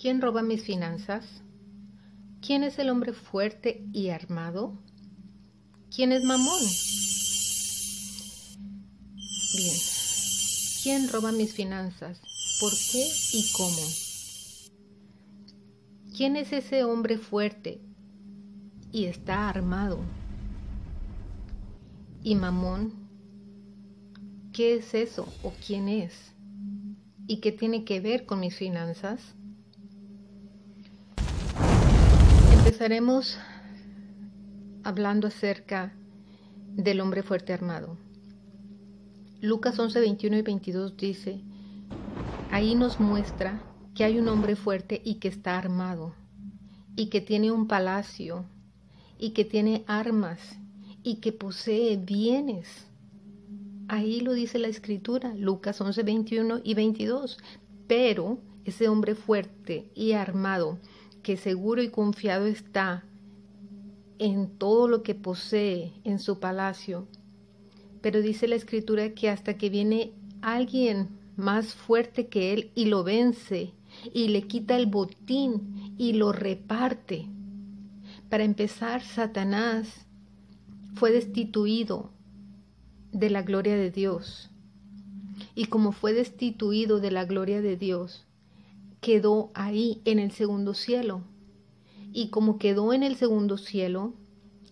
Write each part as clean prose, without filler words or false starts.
¿Quién roba mis finanzas? ¿Quién es el hombre fuerte y armado? ¿Quién es Mamón? Bien, ¿quién roba mis finanzas? ¿Por qué y cómo? ¿Quién es ese hombre fuerte y está armado? ¿Y Mamón? ¿Qué es eso o quién es? ¿Y qué tiene que ver con mis finanzas? Empezaremos hablando acerca del hombre fuerte armado. Lucas 11, 21 y 22 dice, ahí nos muestra que hay un hombre fuerte y que está armado, y que tiene un palacio, y que tiene armas, y que posee bienes. Ahí lo dice la Escritura, Lucas 11, 21 y 22. Pero ese hombre fuerte y armado, que seguro y confiado está en todo lo que posee en su palacio, pero dice la Escritura que hasta que viene alguien más fuerte que él y lo vence y le quita el botín y lo reparte. Para empezar, Satanás fue destituido de la gloria de Dios. Y como fue destituido de la gloria de Dios, quedó ahí en el segundo cielo. Y como quedó en el segundo cielo,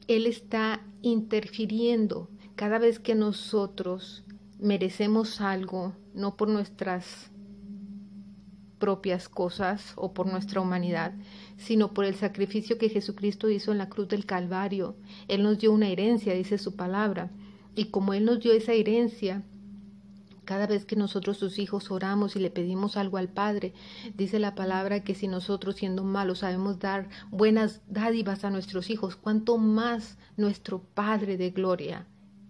él está interfiriendo cada vez que nosotros merecemos algo, no por nuestras propias cosas o por nuestra humanidad, sino por el sacrificio que Jesucristo hizo en la cruz del Calvario. Él nos dio una herencia, dice su palabra, y como Él nos dio esa herencia, cada vez que nosotros sus hijos oramos y le pedimos algo al Padre, dice la palabra que si nosotros siendo malos sabemos dar buenas dádivas a nuestros hijos, cuánto más nuestro Padre de gloria.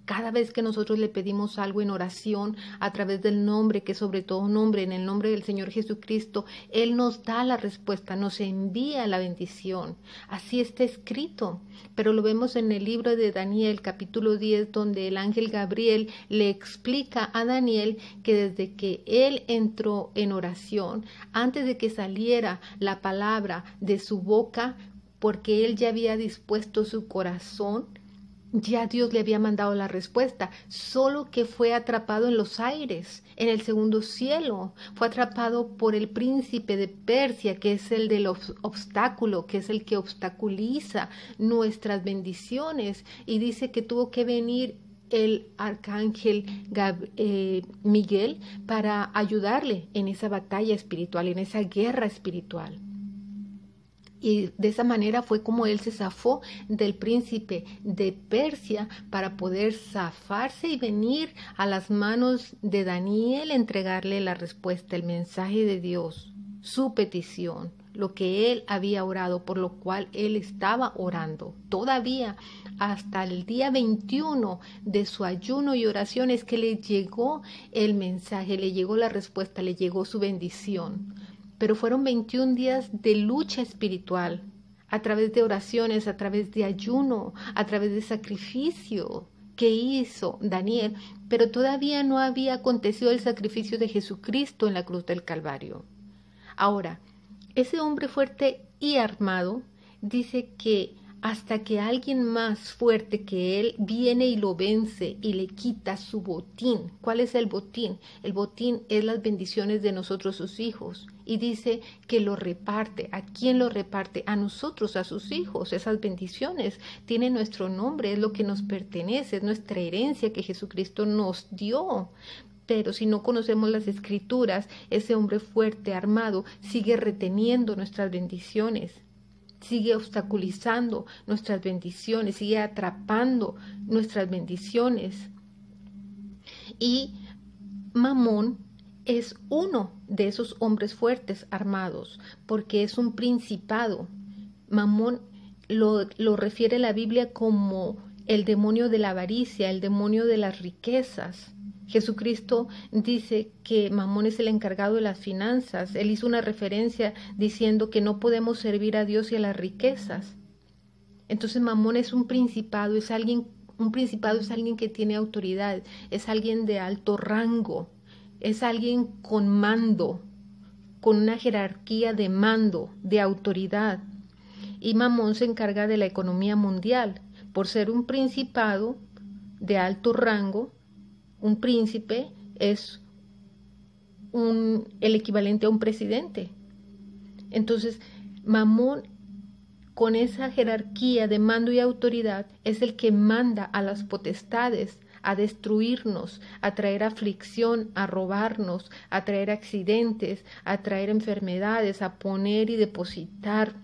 Cada vez que nosotros le pedimos algo en oración a través del nombre, que sobre todo nombre, en el nombre del Señor Jesucristo, Él nos da la respuesta, nos envía la bendición. Así está escrito, pero lo vemos en el libro de Daniel, capítulo 10, donde el ángel Gabriel le explica a Daniel que desde que él entró en oración, antes de que saliera la palabra de su boca, porque él ya había dispuesto su corazón, ya Dios le había mandado la respuesta, solo que fue atrapado en los aires, en el segundo cielo. Fue atrapado por el príncipe de Persia, que es el del obstáculo, que es el que obstaculiza nuestras bendiciones. Y dice que tuvo que venir el arcángel Miguel para ayudarle en esa batalla espiritual, en esa guerra espiritual. Y de esa manera fue como él se zafó del príncipe de Persia para poder zafarse y venir a las manos de Daniel, entregarle la respuesta, el mensaje de Dios, su petición, lo que él había orado, por lo cual él estaba orando. Todavía hasta el día 21 de su ayuno y oración es que le llegó el mensaje, le llegó la respuesta, le llegó su bendición. Pero fueron 21 días de lucha espiritual, a través de oraciones, a través de ayuno, a través de sacrificio que hizo Daniel, pero todavía no había acontecido el sacrificio de Jesucristo en la cruz del Calvario. Ahora, ese hombre fuerte y armado dice que hasta que alguien más fuerte que él viene y lo vence y le quita su botín. ¿Cuál es el botín? El botín es las bendiciones de nosotros sus hijos. Y dice que lo reparte. ¿A quién lo reparte? A nosotros, a sus hijos. Esas bendiciones tienen nuestro nombre, es lo que nos pertenece, es nuestra herencia que Jesucristo nos dio. Pero si no conocemos las Escrituras, ese hombre fuerte, armado, sigue reteniendo nuestras bendiciones. Sigue obstaculizando nuestras bendiciones, sigue atrapando nuestras bendiciones. Y Mamón es uno de esos hombres fuertes armados, porque es un principado. Mamón lo refiere la Biblia como el demonio de la avaricia, el demonio de las riquezas. Jesucristo dice que Mamón es el encargado de las finanzas. Él hizo una referencia diciendo que no podemos servir a Dios y a las riquezas. Entonces Mamón es un principado, un principado es alguien que tiene autoridad, es alguien de alto rango, es alguien con mando, con una jerarquía de mando, de autoridad. Y Mamón se encarga de la economía mundial. Por ser un principado de alto rango, un príncipe es el equivalente a un presidente. Entonces, Mamón, con esa jerarquía de mando y autoridad, es el que manda a las potestades a destruirnos, a traer aflicción, a robarnos, a traer accidentes, a traer enfermedades, a poner y depositar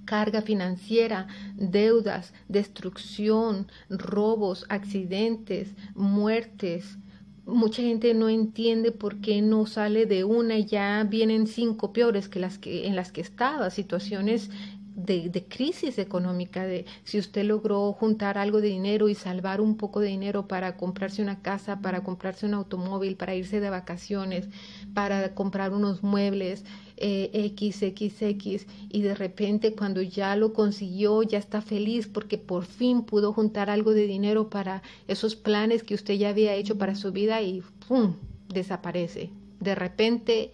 carga financiera, deudas, destrucción, robos, accidentes, muertes. Mucha gente no entiende por qué no sale de una y ya vienen 5 peores que en las que estaba, situaciones de crisis económica, de si usted logró juntar algo de dinero y salvar un poco de dinero para comprarse una casa, para comprarse un automóvil, para irse de vacaciones, para comprar unos muebles, XXX, y de repente cuando ya lo consiguió, ya está feliz porque por fin pudo juntar algo de dinero para esos planes que usted ya había hecho para su vida y ¡pum!, desaparece. De repente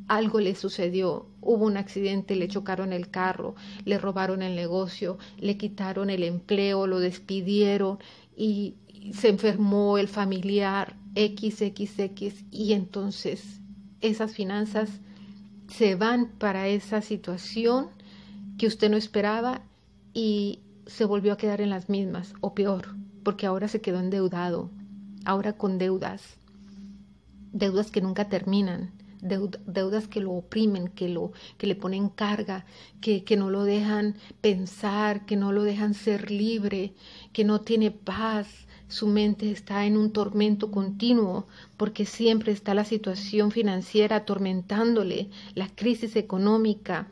algo le sucedió, hubo un accidente, le chocaron el carro, le robaron el negocio, le quitaron el empleo, lo despidieron y se enfermó el familiar XXX, y entonces esas finanzas se van para esa situación que usted no esperaba y se volvió a quedar en las mismas, o peor, porque ahora se quedó endeudado, ahora con deudas que nunca terminan, deudas que lo oprimen, que le ponen carga, que no lo dejan pensar, que no lo dejan ser libre, que no tiene paz. Su mente está en un tormento continuo porque siempre está la situación financiera atormentándole, la crisis económica.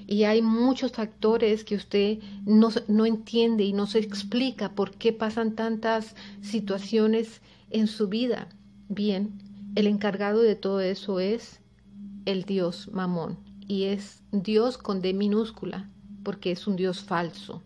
Y hay muchos factores que usted no entiende y no se explica por qué pasan tantas situaciones en su vida. Bien, el encargado de todo eso es el dios Mamón, y es Dios con D minúscula, porque es un Dios falso.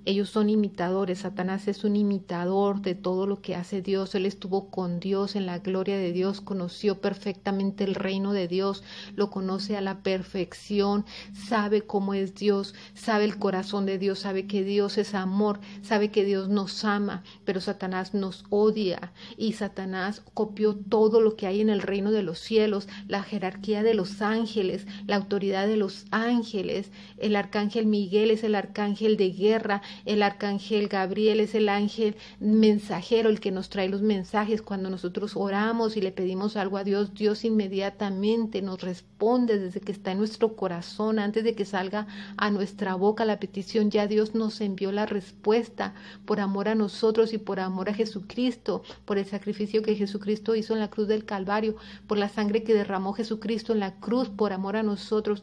Ellos son imitadores, Satanás es un imitador de todo lo que hace Dios. Él estuvo con Dios en la gloria de Dios, conoció perfectamente el reino de Dios, lo conoce a la perfección, sabe cómo es Dios, sabe el corazón de Dios, sabe que Dios es amor, sabe que Dios nos ama, pero Satanás nos odia, y Satanás copió todo lo que hay en el reino de los cielos, la jerarquía de los ángeles, la autoridad de los ángeles. El arcángel Miguel es el arcángel de guerra, el arcángel Gabriel es el ángel mensajero, el que nos trae los mensajes. Cuando nosotros oramos y le pedimos algo a Dios, Dios inmediatamente nos responde desde que está en nuestro corazón, antes de que salga a nuestra boca la petición. Ya Dios nos envió la respuesta por amor a nosotros y por amor a Jesucristo, por el sacrificio que Jesucristo hizo en la cruz del Calvario, por la sangre que derramó Jesucristo en la cruz por amor a nosotros.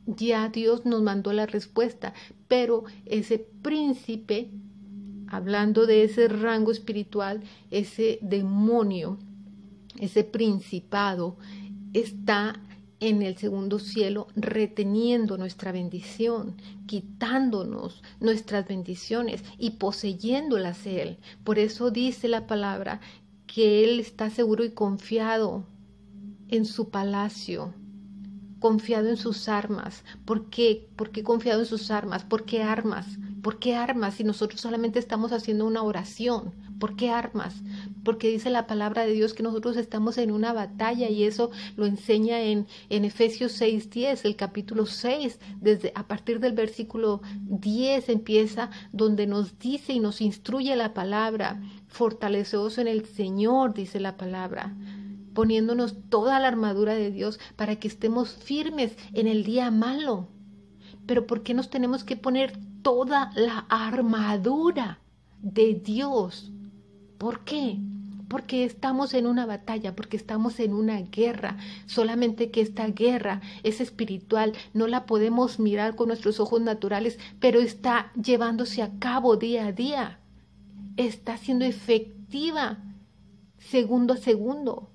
Ya Dios nos mandó la respuesta, pero ese príncipe, hablando de ese rango espiritual, ese demonio, ese principado, está en el segundo cielo reteniendo nuestra bendición, quitándonos nuestras bendiciones y poseyéndolas él. Por eso dice la palabra que él está seguro y confiado en su palacio, confiado en sus armas. ¿Por qué? ¿Por qué confiado en sus armas? ¿Por qué armas? ¿Por qué armas si nosotros solamente estamos haciendo una oración? ¿Por qué armas? Porque dice la palabra de Dios que nosotros estamos en una batalla, y eso lo enseña en Efesios 6:10, el capítulo 6, a partir del versículo 10 empieza, donde nos dice y nos instruye la palabra: fortaleceos en el Señor, dice la palabra, poniéndonos toda la armadura de Dios para que estemos firmes en el día malo. Pero ¿por qué nos tenemos que poner toda la armadura de Dios? ¿Por qué? Porque estamos en una batalla, porque estamos en una guerra, solamente que esta guerra es espiritual, no la podemos mirar con nuestros ojos naturales, pero está llevándose a cabo día a día, está siendo efectiva segundo a segundo.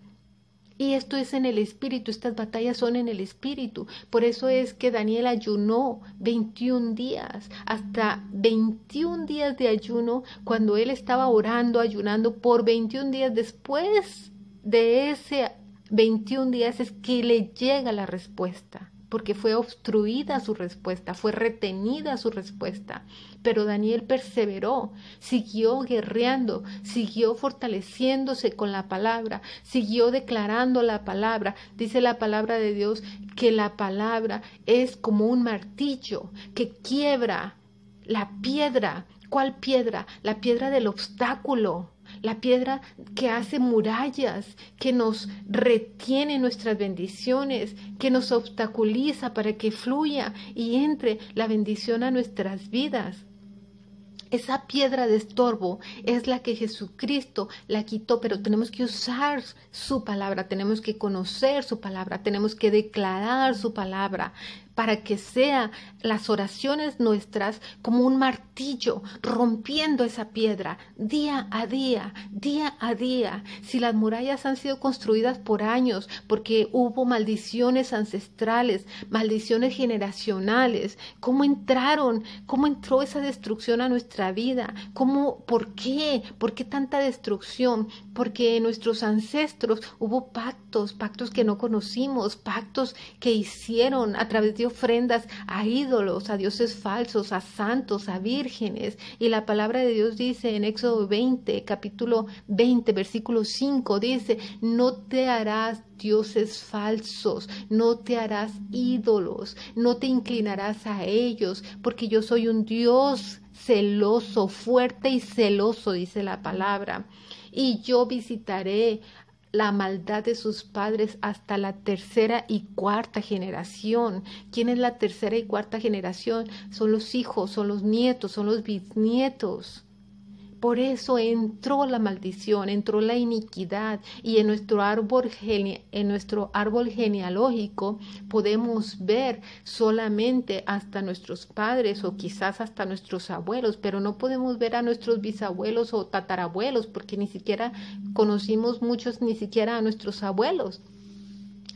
Y esto es en el espíritu, estas batallas son en el espíritu. Por eso es que Daniel ayunó 21 días, hasta 21 días de ayuno, cuando él estaba orando, ayunando por 21 días. Después de ese 21 días es que le llega la respuesta, porque fue obstruida su respuesta, fue retenida su respuesta. Pero Daniel perseveró, siguió guerreando, siguió fortaleciéndose con la palabra, siguió declarando la palabra. Dice la palabra de Dios que la palabra es como un martillo que quiebra la piedra. ¿Cuál piedra? La piedra del obstáculo. La piedra que hace murallas, que nos retiene nuestras bendiciones, que nos obstaculiza para que fluya y entre la bendición a nuestras vidas. Esa piedra de estorbo es la que Jesucristo la quitó, pero tenemos que usar su palabra, tenemos que conocer su palabra, tenemos que declarar su palabra para que sean las oraciones nuestras como un martillo rompiendo esa piedra día a día, día a día. Si las murallas han sido construidas por años porque hubo maldiciones ancestrales, maldiciones generacionales, ¿cómo entró esa destrucción a nuestra vida? ¿Por qué? ¿Por qué tanta destrucción? Porque en nuestros ancestros hubo pactos que no conocimos, pactos que hicieron a través de ofrendas a ídolos, a dioses falsos, a santos, a vírgenes. Y la palabra de Dios dice en Éxodo 20, capítulo 20, versículo 5, dice: no te harás dioses falsos, no te harás ídolos, no te inclinarás a ellos, porque yo soy un Dios celoso, fuerte y celoso, dice la palabra. Y yo visitaré la maldad de sus padres hasta la tercera y cuarta generación. ¿Quién es la tercera y cuarta generación? Son los hijos, son los nietos, son los bisnietos. Por eso entró la maldición, entró la iniquidad, y en nuestro árbol genealógico podemos ver solamente hasta nuestros padres o quizás hasta nuestros abuelos, pero no podemos ver a nuestros bisabuelos o tatarabuelos, porque ni siquiera conocimos muchos, ni siquiera a nuestros abuelos,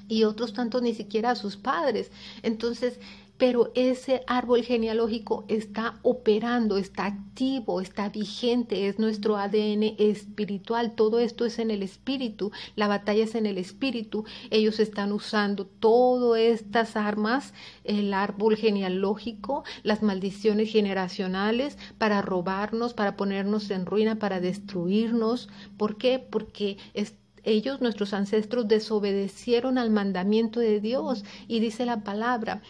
y otros tantos ni siquiera a sus padres. Entonces, pero ese árbol genealógico está operando, está activo, está vigente, es nuestro ADN espiritual. Todo esto es en el espíritu, la batalla es en el espíritu. Ellos están usando todas estas armas, el árbol genealógico, las maldiciones generacionales, para robarnos, para ponernos en ruina, para destruirnos. ¿Por qué? Porque ellos, nuestros ancestros, desobedecieron al mandamiento de Dios, y dice la palabra: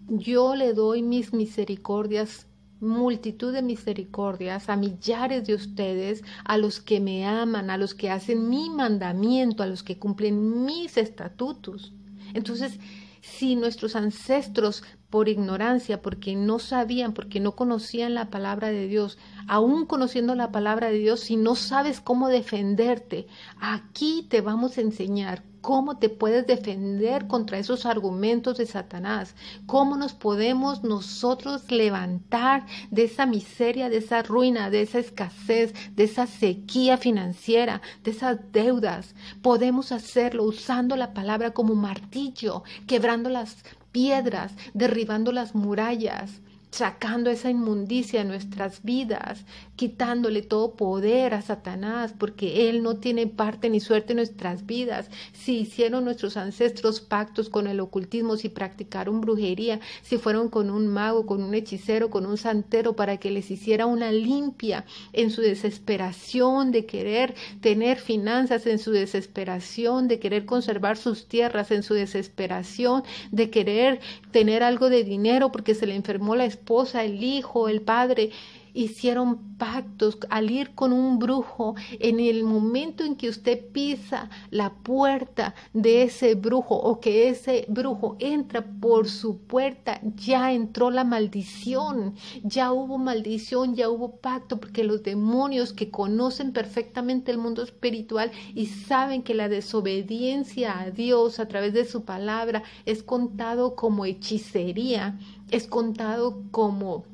yo le doy mis misericordias, multitud de misericordias a millares de ustedes, a los que me aman, a los que hacen mi mandamiento, a los que cumplen mis estatutos. Entonces, si nuestros ancestros, por ignorancia, porque no sabían, porque no conocían la palabra de Dios, aún conociendo la palabra de Dios, si no sabes cómo defenderte, aquí te vamos a enseñar cómo te puedes defender contra esos argumentos de Satanás, cómo nos podemos nosotros levantar de esa miseria, de esa ruina, de esa escasez, de esa sequía financiera, de esas deudas. Podemos hacerlo usando la palabra como martillo, quebrando las piedras, derribando las murallas, sacando esa inmundicia de nuestras vidas, quitándole todo poder a Satanás, porque él no tiene parte ni suerte en nuestras vidas. Si hicieron nuestros ancestros pactos con el ocultismo, si practicaron brujería, si fueron con un mago, con un hechicero, con un santero, para que les hiciera una limpia en su desesperación de querer tener finanzas, en su desesperación de querer conservar sus tierras, en su desesperación de querer tener algo de dinero porque se le enfermó la esposa, el hijo, el padre, hicieron pactos al ir con un brujo. En el momento en que usted pisa la puerta de ese brujo, o que ese brujo entra por su puerta, ya entró la maldición, ya hubo maldición, ya hubo pacto, porque los demonios, que conocen perfectamente el mundo espiritual y saben que la desobediencia a Dios a través de su palabra es contado como hechicería, es contado como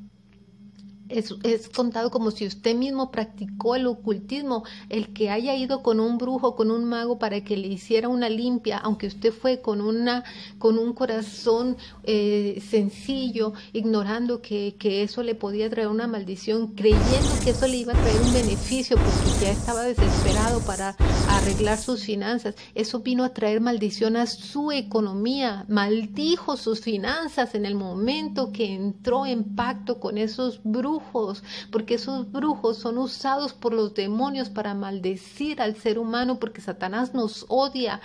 si usted mismo practicó el ocultismo. El que haya ido con un brujo, con un mago, para que le hiciera una limpia, aunque usted fue con un corazón sencillo, ignorando que eso le podía traer una maldición, creyendo que eso le iba a traer un beneficio, porque ya estaba desesperado para arreglar sus finanzas. Eso vino a traer maldición a su economía. Maldijo sus finanzas en el momento que entró en pacto con esos brujos, porque esos brujos son usados por los demonios para maldecir al ser humano, porque Satanás nos odia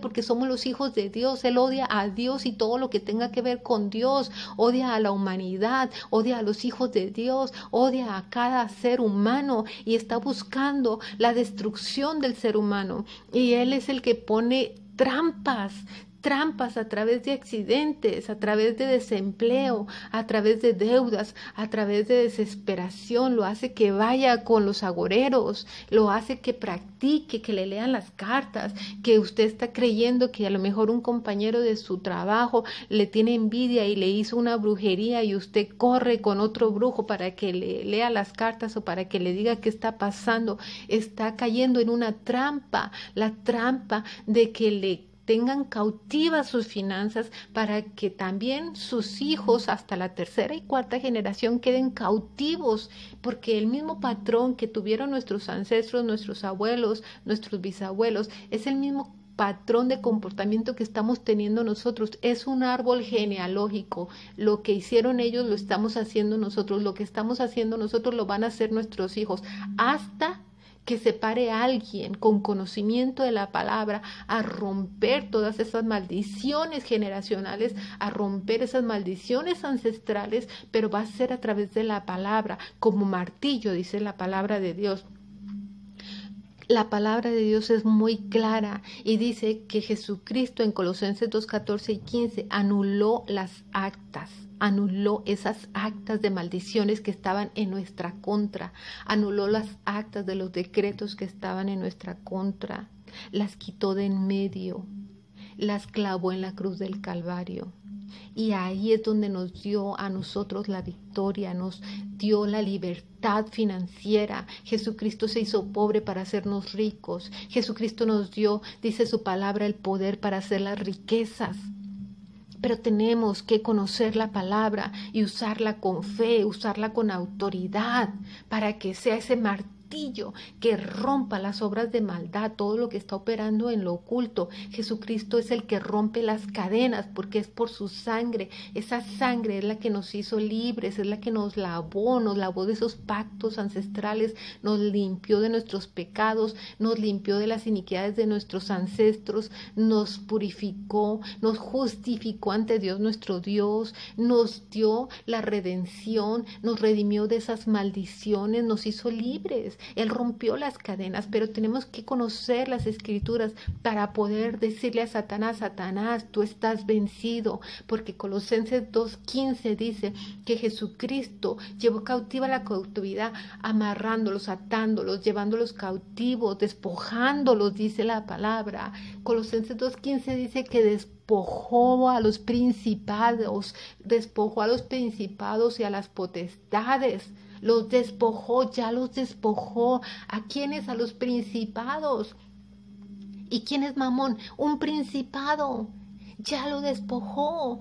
porque somos los hijos de Dios. Él odia a Dios y todo lo que tenga que ver con Dios, odia a la humanidad, odia a los hijos de Dios, odia a cada ser humano y está buscando la destrucción del ser humano. Y Él es el que pone trampas a través de accidentes, a través de desempleo, a través de deudas, a través de desesperación. Lo hace que vaya con los agoreros, lo hace que practique, que le lean las cartas, que usted está creyendo que a lo mejor un compañero de su trabajo le tiene envidia y le hizo una brujería y usted corre con otro brujo para que le lea las cartas o para que le diga qué está pasando. Está cayendo en una trampa, la trampa de que le tengan cautivas sus finanzas para que también sus hijos hasta la tercera y cuarta generación queden cautivos, porque el mismo patrón que tuvieron nuestros ancestros, nuestros abuelos, nuestros bisabuelos, es el mismo patrón de comportamiento que estamos teniendo nosotros. Es un árbol genealógico. Lo que hicieron ellos lo estamos haciendo nosotros, lo que estamos haciendo nosotros lo van a hacer nuestros hijos, hasta que se pare alguien con conocimiento de la palabra a romper todas esas maldiciones generacionales, a romper esas maldiciones ancestrales, pero va a ser a través de la palabra, como martillo, dice la palabra de Dios. La palabra de Dios es muy clara y dice que Jesucristo en Colosenses 2, 14 y 15 anuló las actas. Anuló esas actas de maldiciones que estaban en nuestra contra, anuló las actas de los decretos que estaban en nuestra contra, las quitó de en medio, las clavó en la cruz del Calvario. Y ahí es donde nos dio a nosotros la victoria, nos dio la libertad financiera. Jesucristo se hizo pobre para hacernos ricos. Jesucristo nos dio, dice su palabra, el poder para hacer las riquezas. Pero tenemos que conocer la palabra y usarla con fe, usarla con autoridad, para que sea ese martillo que rompa las obras de maldad, todo lo que está operando en lo oculto. Jesucristo es el que rompe las cadenas, porque es por su sangre. Esa sangre es la que nos hizo libres, es la que nos lavó de esos pactos ancestrales, nos limpió de nuestros pecados, nos limpió de las iniquidades de nuestros ancestros, nos purificó, nos justificó ante Dios nuestro Dios, nos dio la redención, nos redimió de esas maldiciones, nos hizo libres. Él rompió las cadenas, pero tenemos que conocer las Escrituras para poder decirle a Satanás: Satanás, tú estás vencido, porque Colosenses 2:15 dice que Jesucristo llevó cautiva la cautividad, amarrándolos, atándolos, llevándolos cautivos, despojándolos, dice la palabra. Colosenses 2:15 dice que despojó a los principados y a las potestades. Los despojó, ya los despojó. ¿A quiénes? A los principados. ¿Y quién es Mamón? Un principado. Ya lo despojó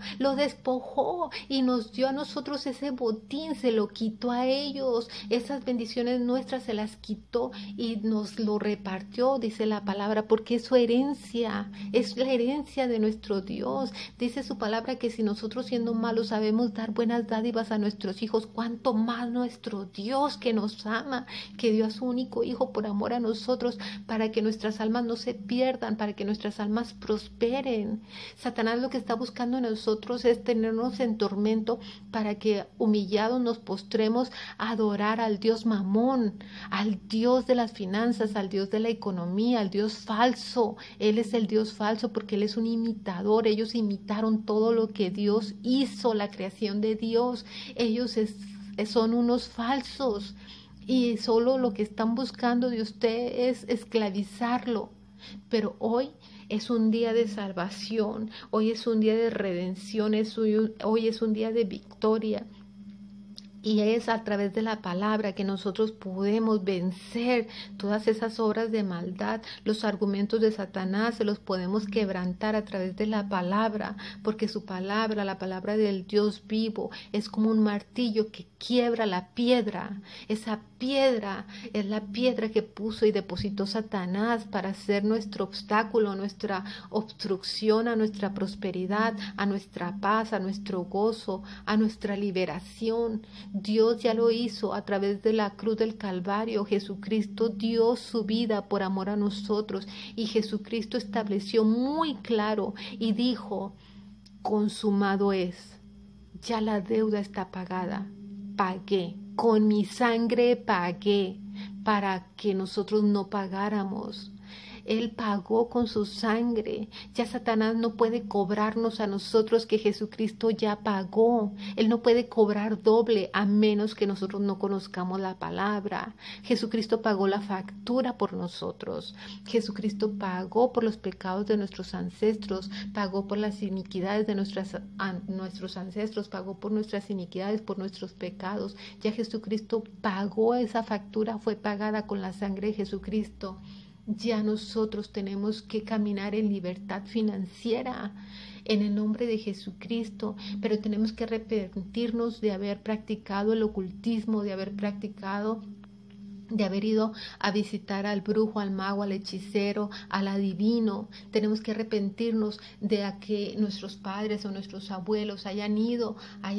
y nos dio a nosotros ese botín, se lo quitó a ellos, esas bendiciones nuestras se las quitó y nos lo repartió, dice la palabra, porque es su herencia, es la herencia de nuestro Dios. Dice su palabra que si nosotros siendo malos sabemos dar buenas dádivas a nuestros hijos, cuánto más nuestro Dios que nos ama, que dio a su único hijo por amor a nosotros, para que nuestras almas no se pierdan, para que nuestras almas prosperen. Satanás lo que está buscando en nosotros es tenernos en tormento para que humillados nos postremos a adorar al Dios Mamón, al Dios de las finanzas, al Dios de la economía, al Dios falso. Él es el Dios falso porque Él es un imitador. Ellos imitaron todo lo que Dios hizo, la creación de Dios. Ellos son unos falsos y solo lo que están buscando de usted es esclavizarlo. Pero hoy es un día de salvación, hoy es un día de redención, hoy es un día de victoria. Y es a través de la palabra que nosotros podemos vencer todas esas obras de maldad. Los argumentos de Satanás se los podemos quebrantar a través de la palabra, porque su palabra, la palabra del Dios vivo, es como un martillo que quiebra la piedra. Esa piedra es la piedra que puso y depositó Satanás para ser nuestro obstáculo, nuestra obstrucción a nuestra prosperidad, a nuestra paz, a nuestro gozo, a nuestra liberación. Dios ya lo hizo a través de la cruz del Calvario. Jesucristo dio su vida por amor a nosotros y Jesucristo estableció muy claro y dijo: consumado es, ya la deuda está pagada, pagué, con mi sangre pagué para que nosotros no pagáramos. Él pagó con su sangre. Ya Satanás no puede cobrarnos a nosotros que Jesucristo ya pagó. Él no puede cobrar doble a menos que nosotros no conozcamos la palabra. Jesucristo pagó la factura por nosotros. Jesucristo pagó por los pecados de nuestros ancestros, pagó por las iniquidades de nuestros ancestros, pagó por nuestras iniquidades, por nuestros pecados. Ya Jesucristo pagó esa factura, fue pagada con la sangre de Jesucristo. Ya nosotros tenemos que caminar en libertad financiera en el nombre de Jesucristo, pero tenemos que arrepentirnos de haber practicado el ocultismo, de haber ido a visitar al brujo, al mago, al hechicero, al adivino. Tenemos que arrepentirnos de a que nuestros padres o nuestros abuelos hayan ido a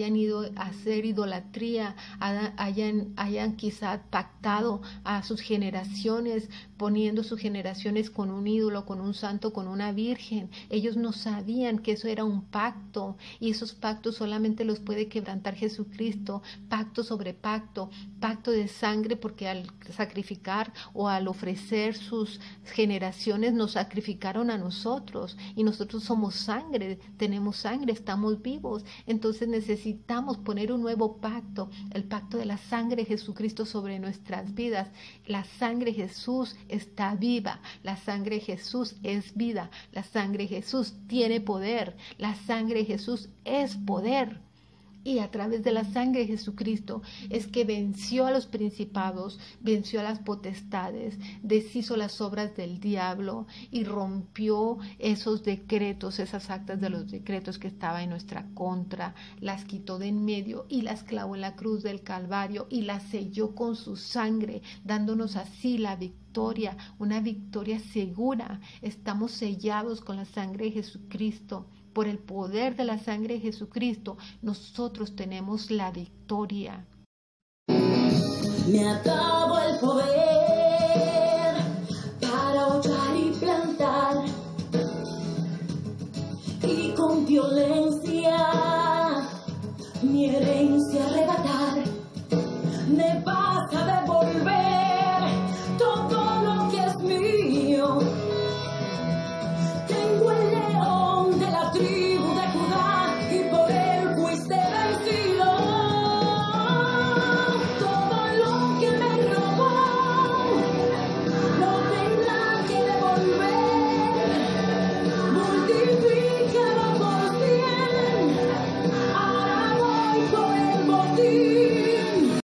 hacer idolatría, hayan quizá pactado a sus generaciones, poniendo sus generaciones con un ídolo, con un santo, con una virgen. Ellos no sabían que eso era un pacto, y esos pactos solamente los puede quebrantar Jesucristo. Pacto sobre pacto, pacto de sangre, porque al sacrificar o al ofrecer sus generaciones nos sacrificaron a nosotros, y nosotros somos sangre, tenemos sangre, estamos vivos. Entonces necesitamos poner un nuevo pacto, el pacto de la sangre de Jesucristo sobre nuestras vidas. La sangre de Jesús está viva, la sangre de Jesús es vida, la sangre de Jesús tiene poder, la sangre de Jesús es poder. Y a través de la sangre de Jesucristo es que venció a los principados, venció a las potestades, deshizo las obras del diablo y rompió esos decretos, esas actas de los decretos que estaban en nuestra contra. Las quitó de en medio y las clavó en la cruz del Calvario y las selló con su sangre, dándonos así la victoria, una victoria segura. Estamos sellados con la sangre de Jesucristo. Por el poder de la sangre de Jesucristo, nosotros tenemos la victoria. Me acabo el poder.